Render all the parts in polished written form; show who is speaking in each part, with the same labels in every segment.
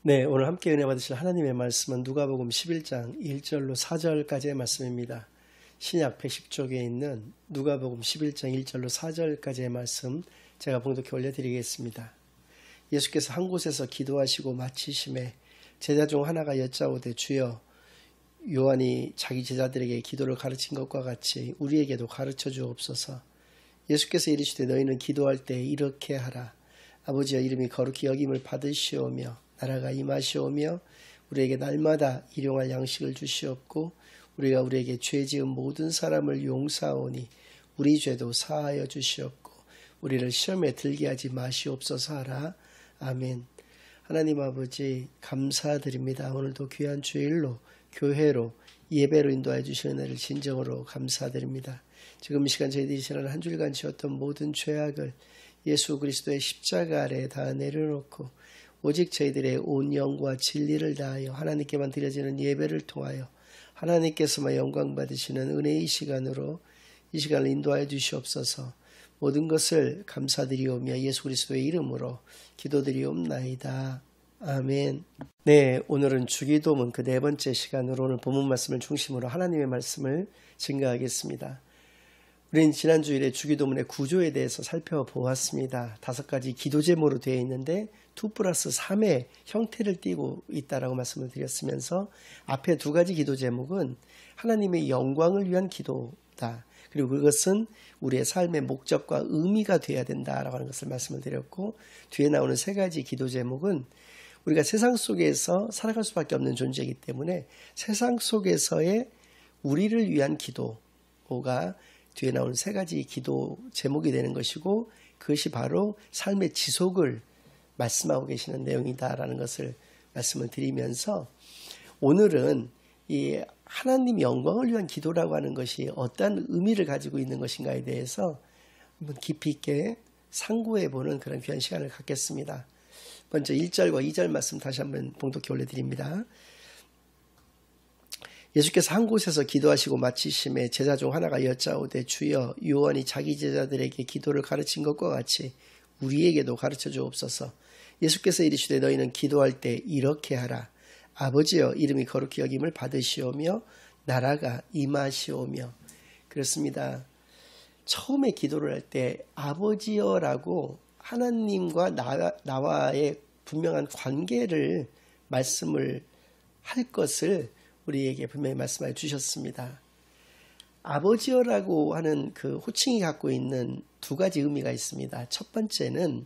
Speaker 1: 네, 오늘 함께 은혜 받으실 하나님의 말씀은 누가복음 11장 1절로 4절까지의 말씀입니다. 신약 110쪽에 있는 누가복음 11장 1절로 4절까지의 말씀 제가 봉독해 올려드리겠습니다. 예수께서 한 곳에서 기도하시고 마치심에 제자 중 하나가 여짜오되 주여, 요한이 자기 제자들에게 기도를 가르친 것과 같이 우리에게도 가르쳐 주옵소서. 예수께서 이르시되 너희는 기도할 때 이렇게 하라. 아버지여, 이름이 거룩히 여김을 받으시오며 나라가 임하시오며 우리에게 날마다 일용할 양식을 주시옵고 우리가 우리에게 죄 지은 모든 사람을 용서하오니 우리 죄도 사하여 주시옵고 우리를 시험에 들게 하지 마시옵소서 하라. 아멘. 하나님 아버지, 감사드립니다. 오늘도 귀한 주일로 교회로 예배로 인도하여 주신 은혜를 진정으로 감사드립니다. 지금 이 시간 저희들이 지난 한 주일간 지었던 모든 죄악을 예수 그리스도의 십자가 아래에 다 내려놓고 오직 저희들의 온 영과 진리를 다하여 하나님께만 드려지는 예배를 통하여 하나님께서만 영광 받으시는 은혜의 시간으로 이 시간을 인도하여 주시옵소서. 모든 것을 감사드리오며 예수 그리스도의 이름으로 기도드리옵나이다. 아멘. 네, 오늘은 주기도문 그 네 번째 시간으로 오늘 본문 말씀을 중심으로 하나님의 말씀을 증거하겠습니다. 우리는 지난 주일에 주기도문의 구조에 대해서 살펴보았습니다. 5가지 기도 제목으로 되어 있는데 2+3의 형태를 띠고 있다라고 말씀을 드렸으면서 앞에 2가지 기도 제목은 하나님의 영광을 위한 기도다. 그리고 그것은 우리의 삶의 목적과 의미가 되어야 된다라고 하는 것을 말씀을 드렸고, 뒤에 나오는 3가지 기도 제목은 우리가 세상 속에서 살아갈 수밖에 없는 존재이기 때문에 세상 속에서의 우리를 위한 기도가 뒤에 나오는 3가지 기도 제목이 되는 것이고, 그것이 바로 삶의 지속을 말씀하고 계시는 내용이다라는 것을 말씀을 드리면서, 오늘은 이 하나님 영광을 위한 기도라고 하는 것이 어떤 의미를 가지고 있는 것인가에 대해서 한번 깊이 있게 상고해보는 그런 귀한 시간을 갖겠습니다. 먼저 1절과 2절 말씀 다시 한번 봉독해 올려드립니다. 예수께서 한 곳에서 기도하시고 마치심에 제자 중 하나가 여짜오되 주여, 요한이 자기 제자들에게 기도를 가르친 것과 같이 우리에게도 가르쳐 주옵소서. 예수께서 이르시되 너희는 기도할 때 이렇게 하라. 아버지여, 이름이 거룩히 여김을 받으시오며 나라가 임하시오며. 그렇습니다. 처음에 기도를 할 때 아버지여라고 하나님과 나와의 분명한 관계를 말씀을 할 것을 우리에게 분명히 말씀해 주셨습니다. 아버지여라고 하는 그 호칭이 갖고 있는 2가지 의미가 있습니다. 첫 번째는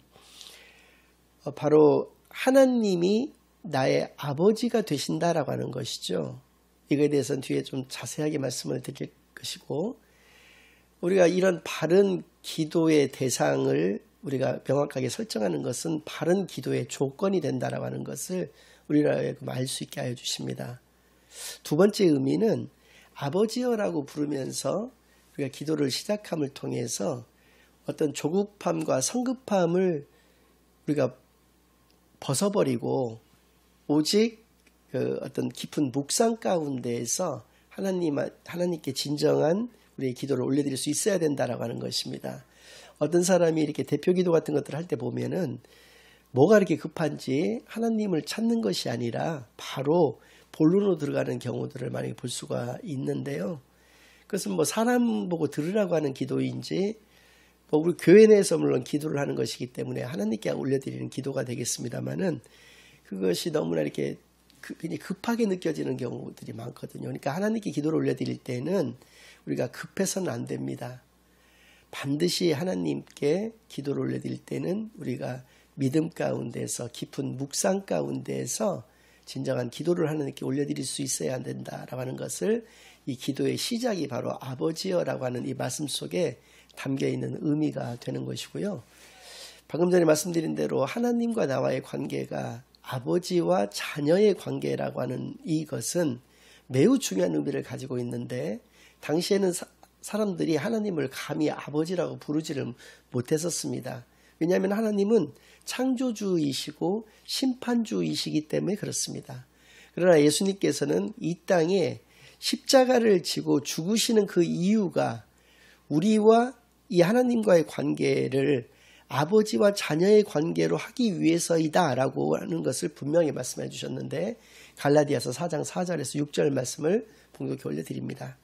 Speaker 1: 바로 하나님이 나의 아버지가 되신다라고 하는 것이죠. 이거에 대해서는 뒤에 좀 자세하게 말씀을 드릴 것이고, 우리가 이런 바른 기도의 대상을 우리가 명확하게 설정하는 것은 바른 기도의 조건이 된다라고 하는 것을 우리가 알 수 있게 하여 주십니다. 2번째 의미는 아버지여라고 부르면서 우리가 기도를 시작함을 통해서 어떤 조급함과 성급함을 우리가 벗어버리고 오직 어떤 깊은 묵상 가운데에서 하나님께 진정한 우리의 기도를 올려드릴 수 있어야 된다라고 하는 것입니다. 어떤 사람이 이렇게 대표 기도 같은 것들을 할 때 보면은 뭐가 이렇게 급한지 하나님을 찾는 것이 아니라 바로 본론으로 들어가는 경우들을 많이 볼 수가 있는데요. 그것은 뭐 사람 보고 들으라고 하는 기도인지, 우리 교회 내에서 물론 기도를 하는 것이기 때문에 하나님께 올려드리는 기도가 되겠습니다만은, 그것이 너무나 이렇게 굉장히 급하게 느껴지는 경우들이 많거든요. 그러니까 하나님께 기도를 올려드릴 때는 우리가 급해서는 안 됩니다. 반드시 하나님께 기도를 올려드릴 때는 우리가 믿음 가운데서 깊은 묵상 가운데에서 진정한 기도를 하나님께 올려드릴 수 있어야 된다라고 하는 것을, 이 기도의 시작이 바로 아버지여라고 하는 이 말씀 속에 담겨있는 의미가 되는 것이고요. 방금 전에 말씀드린 대로 하나님과 나와의 관계가 아버지와 자녀의 관계라고 하는 이것은 매우 중요한 의미를 가지고 있는데, 당시에는 사람들이 하나님을 감히 아버지라고 부르지를 못했었습니다. 왜냐하면 하나님은 창조주이시고 심판주이시기 때문에 그렇습니다. 그러나 예수님께서는 이 땅에 십자가를 지고 죽으시는 그 이유가 우리와 이 하나님과의 관계를 아버지와 자녀의 관계로 하기 위해서이다 라고 하는 것을 분명히 말씀해 주셨는데, 갈라디아서 4장 4절에서 6절 말씀을 봉독해 올려드립니다.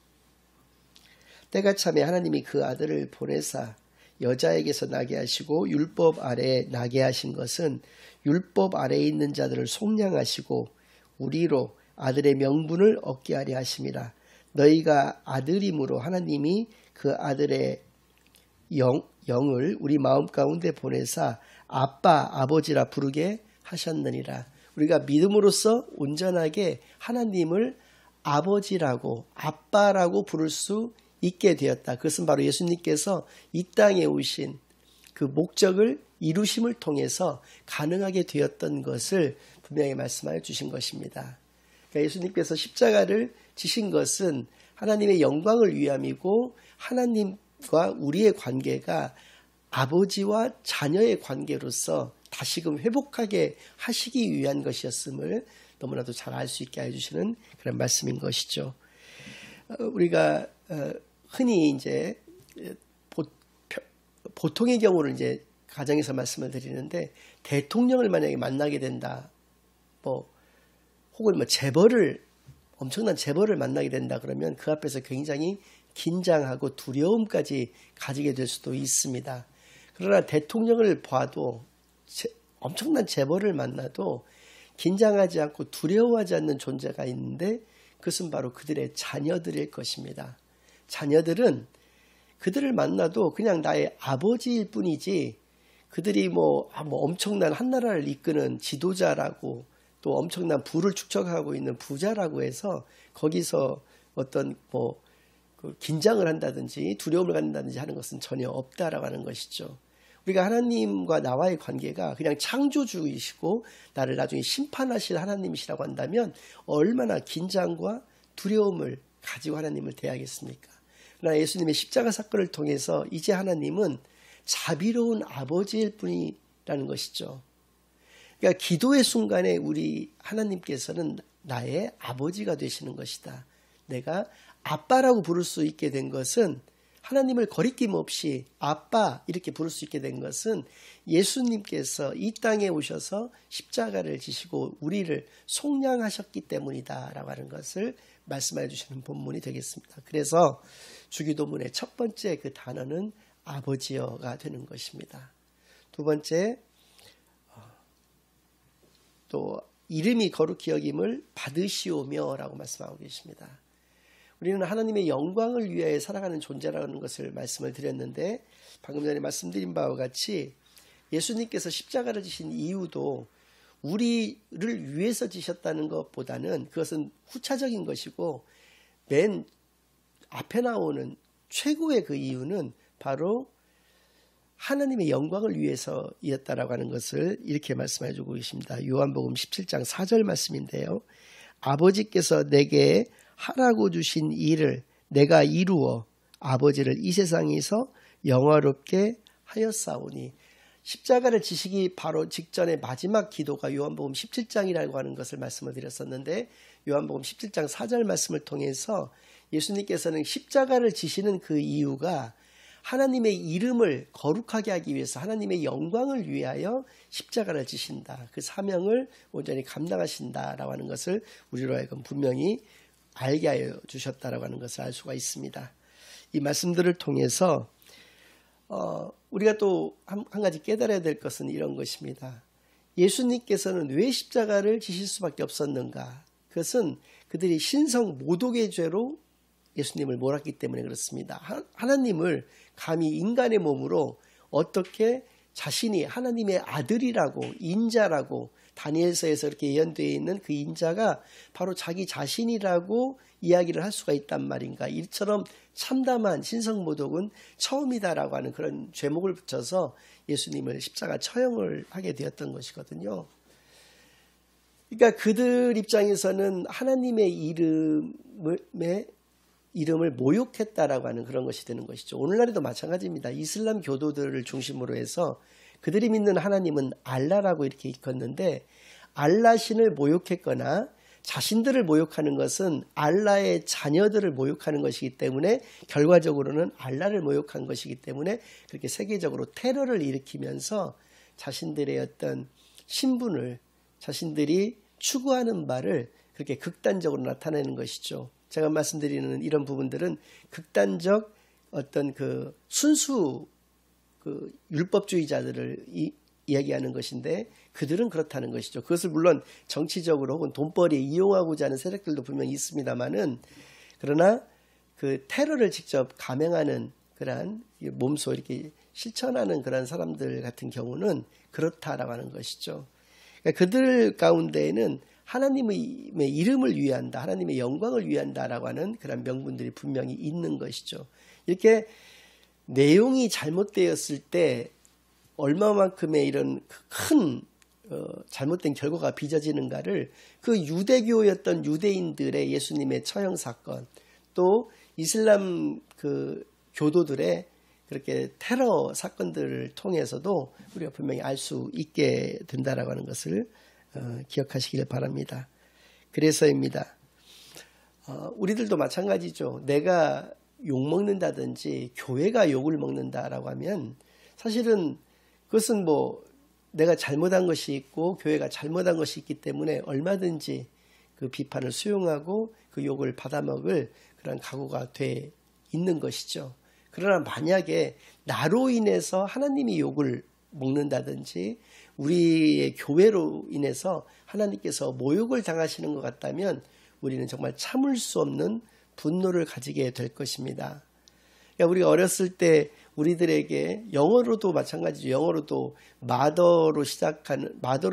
Speaker 1: 때가 참에 하나님이 그 아들을 보내사 여자에게서 나게 하시고 율법 아래에 나게 하신 것은 율법 아래에 있는 자들을 속량하시고 우리로 아들의 명분을 얻게 하려 하심이라. 너희가 아들임으로 하나님이 그 아들의 영을 우리 마음 가운데 보내사 아빠 아버지라 부르게 하셨느니라. 우리가 믿음으로써 온전하게 하나님을 아버지라고 아빠라고 부를 수 있게 되었다. 그것은 바로 예수님께서 이 땅에 오신 그 목적을 이루심을 통해서 가능하게 되었던 것을 분명히 말씀하여 주신 것입니다. 그러니까 예수님께서 십자가를 지신 것은 하나님의 영광을 위함이고, 하나님과 우리의 관계가 아버지와 자녀의 관계로서 다시금 회복하게 하시기 위한 것이었음을 너무나도 잘 알 수 있게 해주시는 그런 말씀인 것이죠. 우리가 흔히 이제 보통의 경우를 이제 가정에서 말씀을 드리는데, 대통령을 만약에 만나게 된다, 혹은 엄청난 재벌을 만나게 된다 그러면 그 앞에서 굉장히 긴장하고 두려움까지 가지게 될 수도 있습니다. 그러나 대통령을 봐도, 엄청난 재벌을 만나도 긴장하지 않고 두려워하지 않는 존재가 있는데, 그것은 바로 그들의 자녀들일 것입니다. 자녀들은 그들을 만나도 그냥 나의 아버지일 뿐이지, 그들이 엄청난 한나라를 이끄는 지도자라고, 또 엄청난 부를 축적하고 있는 부자라고 해서 거기서 어떤 긴장을 한다든지 두려움을 갖는다든지 하는 것은 전혀 없다라고 하는 것이죠. 우리가 하나님과 나와의 관계가 그냥 창조주이시고 나를 나중에 심판하실 하나님이시라고 한다면 얼마나 긴장과 두려움을 가지고 하나님을 대하겠습니까? 그러나 예수님의 십자가 사건을 통해서 이제 하나님은 자비로운 아버지일 뿐이라는 것이죠. 그러니까 기도의 순간에 우리 하나님께서는 나의 아버지가 되시는 것이다. 내가 아빠라고 부를 수 있게 된 것은, 하나님을 거리낌 없이 아빠 이렇게 부를 수 있게 된 것은 예수님께서 이 땅에 오셔서 십자가를 지시고 우리를 속량하셨기 때문이다 라고 하는 것을 말씀해 주시는 본문이 되겠습니다. 그래서 주기도문의 첫 번째 그 단어는 아버지여가 되는 것입니다. 두 번째, 또 이름이 거룩히 여김을 받으시오며 라고 말씀하고 계십니다. 우리는 하나님의 영광을 위하여 살아가는 존재라는 것을 말씀을 드렸는데, 방금 전에 말씀드린 바와 같이 예수님께서 십자가를 지신 이유도 우리를 위해서 지셨다는 것보다는 그것은 후차적인 것이고, 맨 앞에 나오는 최고의 그 이유는 바로 하나님의 영광을 위해서이었다라고 하는 것을 이렇게 말씀해 주고 계십니다. 요한복음 17장 4절 말씀인데요. 아버지께서 내게 하라고 주신 일을 내가 이루어 아버지를 이 세상에서 영화롭게 하였사오니. 십자가를 지시기 바로 직전의 마지막 기도가 요한복음 17장이라고 하는 것을 말씀을 드렸었는데, 요한복음 17장 4절 말씀을 통해서 예수님께서는 십자가를 지시는 그 이유가 하나님의 이름을 거룩하게 하기 위해서, 하나님의 영광을 위하여 십자가를 지신다. 그 사명을 온전히 감당하신다라고 하는 것을 우리로 하여금 분명히 알게 하여 주셨다라고 하는 것을 알 수가 있습니다. 이 말씀들을 통해서 우리가 또 한 가지 깨달아야 될 것은 이런 것입니다. 예수님께서는 왜 십자가를 지실 수밖에 없었는가? 그것은 그들이 신성 모독의 죄로 예수님을 몰았기 때문에 그렇습니다. 하나님을 감히 인간의 몸으로 어떻게 자신이 하나님의 아들이라고, 인자라고, 다니엘서에서 이렇게 예언되어 있는 그 인자가 바로 자기 자신이라고 이야기를 할 수가 있단 말인가. 이처럼 참담한 신성모독은 처음이다라고 하는 그런 죄목을 붙여서 예수님을 십자가 처형을 하게 되었던 것이거든요. 그러니까 그들 입장에서는 하나님의 이름을 모욕했다라고 하는 그런 것이 되는 것이죠. 오늘날에도 마찬가지입니다. 이슬람 교도들을 중심으로 해서 그들이 믿는 하나님은 알라라고 이렇게 일컫는데, 알라 신을 모욕했거나 자신들을 모욕하는 것은 알라의 자녀들을 모욕하는 것이기 때문에 결과적으로는 알라를 모욕한 것이기 때문에 그렇게 세계적으로 테러를 일으키면서 자신들의 어떤 신분을 자신들이 추구하는 바를 그렇게 극단적으로 나타내는 것이죠. 제가 말씀드리는 이런 부분들은 극단적 어떤 그 순수 그 율법주의자들을 이야기하는 것인데 그들은 그렇다는 것이죠. 그것을 물론 정치적으로 혹은 돈벌이에 이용하고자 하는 세력들도 분명히 있습니다만은 그러나 그 테러를 직접 감행하는 그러한 몸소 이렇게 실천하는 그런 사람들 같은 경우는 그렇다라고 하는 것이죠. 그러니까 그들 가운데에는 하나님의 이름을 위한다, 하나님의 영광을 위한다라고 하는 그런 명분들이 분명히 있는 것이죠. 이렇게 내용이 잘못되었을 때 얼마만큼의 이런 큰 잘못된 결과가 빚어지는가를 그 유대교였던 유대인들의 예수님의 처형 사건, 또 이슬람 그 교도들의 그렇게 테러 사건들을 통해서도 우리가 분명히 알 수 있게 된다라고 하는 것을 기억하시길 바랍니다. 그래서입니다. 우리들도 마찬가지죠. 내가 욕 먹는다든지 교회가 욕을 먹는다라고 하면 사실은 그것은 뭐 내가 잘못한 것이 있고 교회가 잘못한 것이 있기 때문에 얼마든지 그 비판을 수용하고 그 욕을 받아먹을 그런 각오가 돼 있는 것이죠. 그러나 만약에 나로 인해서 하나님이 욕을 먹는다든지 우리의 교회로 인해서 하나님께서 모욕을 당하시는 것 같다면 우리는 정말 참을 수 없는 분노를 가지게 될 것입니다. 그러니까 우리가 어렸을 때 우리들에게 영어로도 마찬가지죠. 영어로도 마더로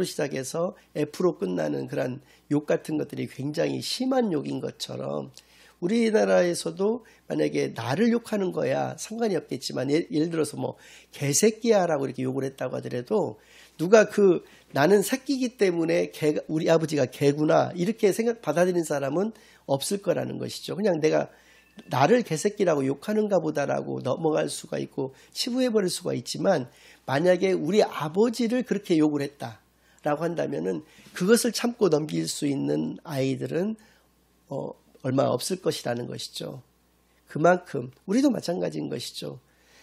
Speaker 1: 시작해서 F로 끝나는 그런 욕 같은 것들이 굉장히 심한 욕인 것처럼 우리나라에서도 만약에 나를 욕하는 거야 상관이 없겠지만 예를 들어서 뭐 개새끼야라고 이렇게 욕을 했다고 하더라도 누가 나는 새끼이기 때문에 우리 아버지가 개구나 이렇게 받아들이는 사람은 없을 거라는 것이죠. 그냥 내가 나를 개새끼라고 욕하는가 보다라고 넘어갈 수가 있고 치부해버릴 수가 있지만 만약에 우리 아버지를 그렇게 욕을 했다라고 한다면은 그것을 참고 넘길 수 있는 아이들은 얼마 없을 것이라는 것이죠. 그만큼 우리도 마찬가지인 것이죠.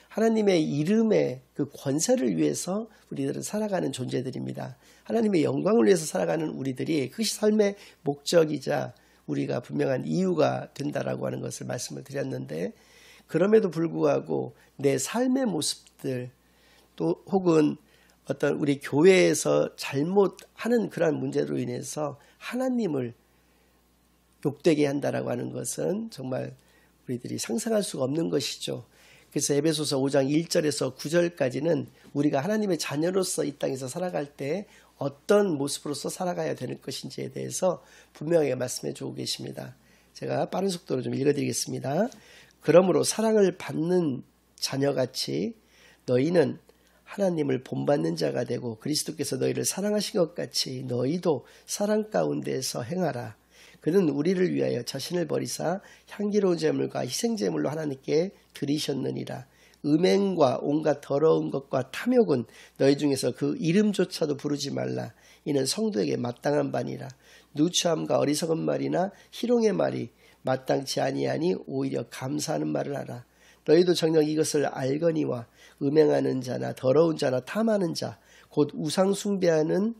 Speaker 1: 하나님의 이름의 그 권세를 위해서 우리들은 살아가는 존재들입니다. 하나님의 영광을 위해서 살아가는 우리들이 그것이 삶의 목적이자 우리가 분명한 이유가 된다라고 하는 것을 말씀을 드렸는데 그럼에도 불구하고 내 삶의 모습들 또 혹은 어떤 우리 교회에서 잘못하는 그러한 문제로 인해서 하나님을 욕되게 한다라고 하는 것은 정말 우리들이 상상할 수가 없는 것이죠. 그래서 에베소서 5장 1절에서 9절까지는 우리가 하나님의 자녀로서 이 땅에서 살아갈 때 어떤 모습으로서 살아가야 되는 것인지에 대해서 분명하게 말씀해 주고 계십니다. 제가 빠른 속도로 좀 읽어드리겠습니다. 그러므로 사랑을 받는 자녀같이 너희는 하나님을 본받는 자가 되고 그리스도께서 너희를 사랑하신 것 같이 너희도 사랑 가운데서 행하라. 그는 우리를 위하여 자신을 버리사 향기로운 제물과 희생제물로 하나님께 드리셨느니라. 음행과 온갖 더러운 것과 탐욕은 너희 중에서 그 이름조차도 부르지 말라. 이는 성도에게 마땅한 바니라. 누추함과 어리석은 말이나 희롱의 말이 마땅치 아니하니 오히려 감사하는 말을 하라. 너희도 정녕 이것을 알거니와 음행하는 자나 더러운 자나 탐하는 자 곧 우상 숭배자는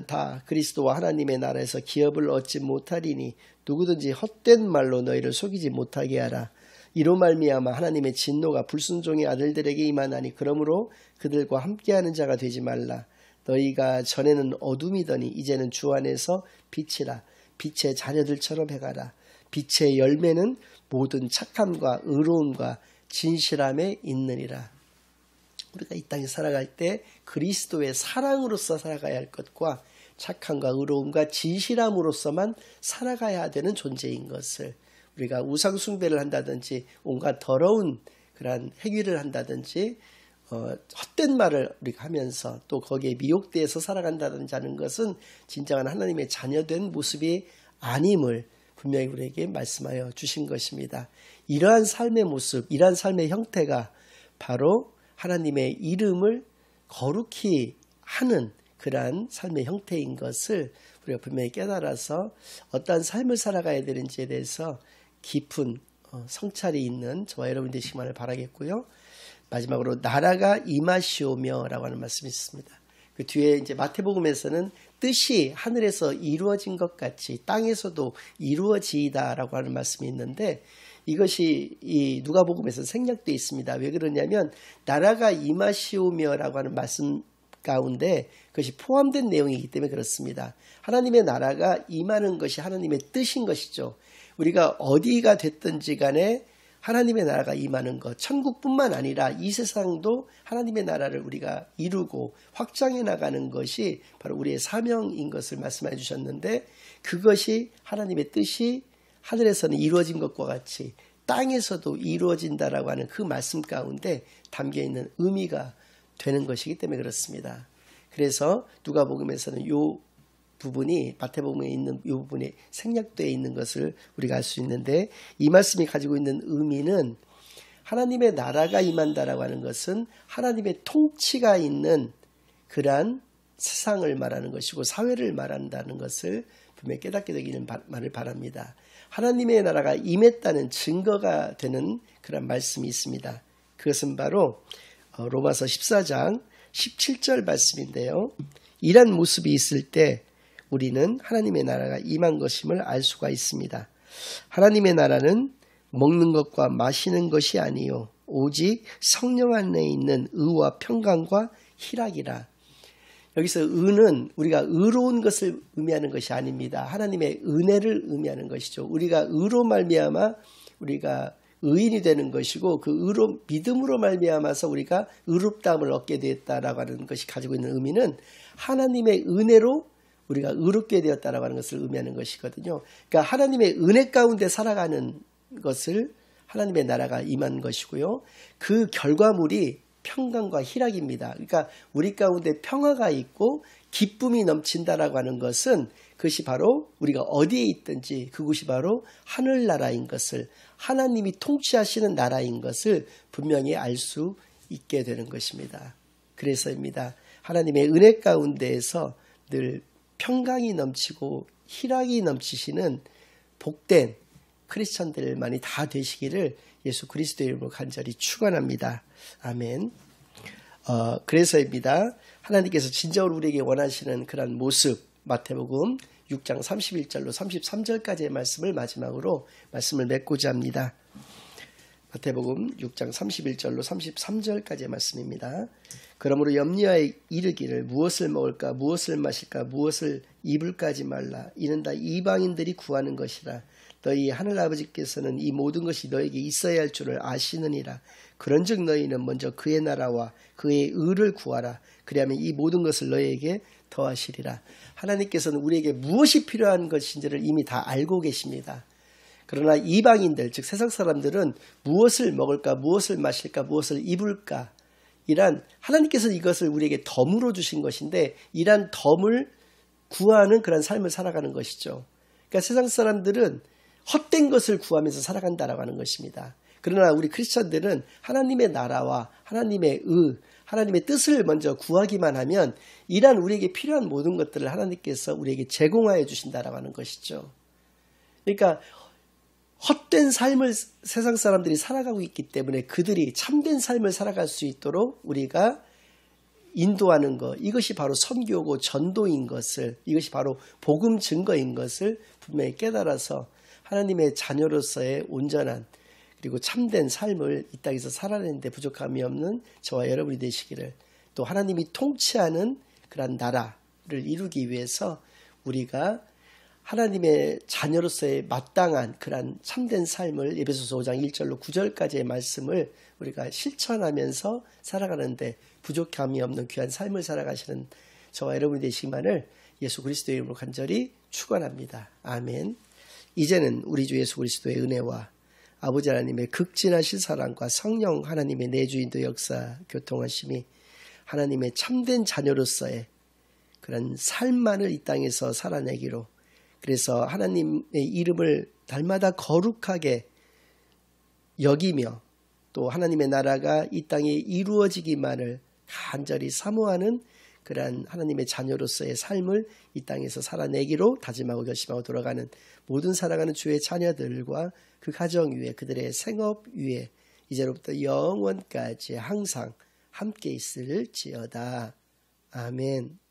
Speaker 1: 다 그리스도와 하나님의 나라에서 기업을 얻지 못하리니 누구든지 헛된 말로 너희를 속이지 못하게 하라. 이로 말미암아 하나님의 진노가 불순종의 아들들에게 임하나니 그러므로 그들과 함께하는 자가 되지 말라. 너희가 전에는 어둠이더니 이제는 주 안에서 빛이라. 빛의 자녀들처럼 행하라. 빛의 열매는 모든 착함과 의로움과 진실함에 있느니라. 우리가 이 땅에 살아갈 때 그리스도의 사랑으로서 살아가야 할 것과 착함과 의로움과 진실함으로서만 살아가야 되는 존재인 것을 우리가 우상 숭배를 한다든지 온갖 더러운 그러한 행위를 한다든지 헛된 말을 우리가 하면서 또 거기에 미혹되어서 살아간다든지 하는 것은 진정한 하나님의 자녀된 모습이 아님을 분명히 우리에게 말씀하여 주신 것입니다. 이러한 삶의 모습, 이러한 삶의 형태가 바로 하나님의 이름을 거룩히 하는 그러한 삶의 형태인 것을 우리가 분명히 깨달아서 어떠한 삶을 살아가야 되는지에 대해서 깊은 성찰이 있는 저와 여러분 되시기만을 바라겠고요. 마지막으로 나라가 임하시오며 라고 하는 말씀이 있습니다. 그 뒤에 이제 마태복음에서는 뜻이 하늘에서 이루어진 것 같이 땅에서도 이루어지이다 라고 하는 말씀이 있는데, 이것이 이 누가복음에서 생략되어 있습니다. 왜 그러냐면 나라가 임하시오며 라고 하는 말씀 가운데 그것이 포함된 내용이기 때문에 그렇습니다. 하나님의 나라가 임하는 것이 하나님의 뜻인 것이죠. 우리가 어디가 됐든지 간에 하나님의 나라가 임하는 것, 천국뿐만 아니라 이 세상도 하나님의 나라를 우리가 이루고 확장해 나가는 것이 바로 우리의 사명인 것을 말씀해 주셨는데, 그것이 하나님의 뜻이 하늘에서는 이루어진 것과 같이 땅에서도 이루어진다라고 하는 그 말씀 가운데 담겨있는 의미가 되는 것이기 때문에 그렇습니다. 그래서 누가복음에서는 이 부분이 마태복음에 있는 이 부분이 생략되어 있는 것을 우리가 알 수 있는데, 이 말씀이 가지고 있는 의미는 하나님의 나라가 임한다라고 하는 것은 하나님의 통치가 있는 그러한 세상을 말하는 것이고 사회를 말한다는 것을 분명히 깨닫게 되기를 바랍니다. 하나님의 나라가 임했다는 증거가 되는 그런 말씀이 있습니다. 그것은 바로 로마서 14장 17절 말씀인데요. 이런 모습이 있을 때 우리는 하나님의 나라가 임한 것임을 알 수가 있습니다. 하나님의 나라는 먹는 것과 마시는 것이 아니요 오직 성령 안에 있는 의와 평강과 희락이라. 여기서 의는 우리가 의로운 것을 의미하는 것이 아닙니다. 하나님의 은혜를 의미하는 것이죠. 우리가 의로 말미암아 우리가 의인이 되는 것이고, 그 의로 믿음으로 말미암아서 우리가 의롭다함을 얻게 되었다라고 하는 것이 가지고 있는 의미는 하나님의 은혜로 우리가 의롭게 되었다라고 하는 것을 의미하는 것이거든요. 그러니까 하나님의 은혜 가운데 살아가는 것을 하나님의 나라가 임한 것이고요. 그 결과물이 평강과 희락입니다. 그러니까 우리 가운데 평화가 있고 기쁨이 넘친다라고 하는 것은 그것이 바로 우리가 어디에 있든지 그곳이 바로 하늘나라인 것을, 하나님이 통치하시는 나라인 것을 분명히 알 수 있게 되는 것입니다. 그래서입니다. 하나님의 은혜 가운데에서 늘 평강이 넘치고 희락이 넘치시는 복된 크리스천들만이 다 되시기를 예수 그리스도의 이름으로 간절히 축원합니다. 아멘. 그래서입니다. 하나님께서 진정으로 우리에게 원하시는 그런 모습, 마태복음 6장 31절로 33절까지의 말씀을 마지막으로 말씀을 맺고자 합니다. 마태복음 6장 31절로 33절까지의 말씀입니다. 그러므로 염려하여 이르기를 무엇을 먹을까 무엇을 마실까 무엇을 입을까 하지 말라. 이는 다 이방인들이 구하는 것이라. 너희 하늘아버지께서는 이 모든 것이 너에게 있어야 할 줄을 아시느니라. 그런즉 너희는 먼저 그의 나라와 그의 의를 구하라. 그리하면 이 모든 것을 너희에게 더하시리라. 하나님께서는 우리에게 무엇이 필요한 것인지를 이미 다 알고 계십니다. 그러나 이방인들, 즉 세상 사람들은 무엇을 먹을까 무엇을 마실까 무엇을 입을까, 이란 하나님께서 이것을 우리에게 덤으로 주신 것인데 이란 덤을 구하는 그런 삶을 살아가는 것이죠. 그러니까 세상 사람들은 헛된 것을 구하면서 살아간다라고 하는 것입니다. 그러나 우리 크리스천들은 하나님의 나라와 하나님의 하나님의 뜻을 먼저 구하기만 하면 이란 우리에게 필요한 모든 것들을 하나님께서 우리에게 제공하여 주신다라고 하는 것이죠. 그러니까 헛된 삶을 세상 사람들이 살아가고 있기 때문에 그들이 참된 삶을 살아갈 수 있도록 우리가 인도하는 것, 이것이 바로 선교고 전도인 것을, 이것이 바로 복음 증거인 것을 분명히 깨달아서 하나님의 자녀로서의 온전한 그리고 참된 삶을 이 땅에서 살아내는데 부족함이 없는 저와 여러분이 되시기를, 또 하나님이 통치하는 그런 나라를 이루기 위해서 우리가 하나님의 자녀로서의 마땅한 그런 참된 삶을 에베소서 5장 1절로 9절까지의 말씀을 우리가 실천하면서 살아가는데 부족함이 없는 귀한 삶을 살아가시는 저와 여러분이 되시기만을 예수 그리스도의 이름으로 간절히 축원합니다. 아멘. 이제는 우리 주 예수 그리스도의 은혜와 아버지 하나님의 극진하신 사랑과 성령 하나님의 내주인도 역사 교통하심이 하나님의 참된 자녀로서의 그런 삶만을 이 땅에서 살아내기로, 그래서 하나님의 이름을 날마다 거룩하게 여기며 또 하나님의 나라가 이 땅에 이루어지기만을 간절히 사모하는 그러한 하나님의 자녀로서의 삶을 이 땅에서 살아내기로 다짐하고 결심하고 돌아가는 모든 살아가는 주의 자녀들과 그 가정 위에 그들의 생업 위에 이제로부터 영원까지 항상 함께 있을지어다. 아멘.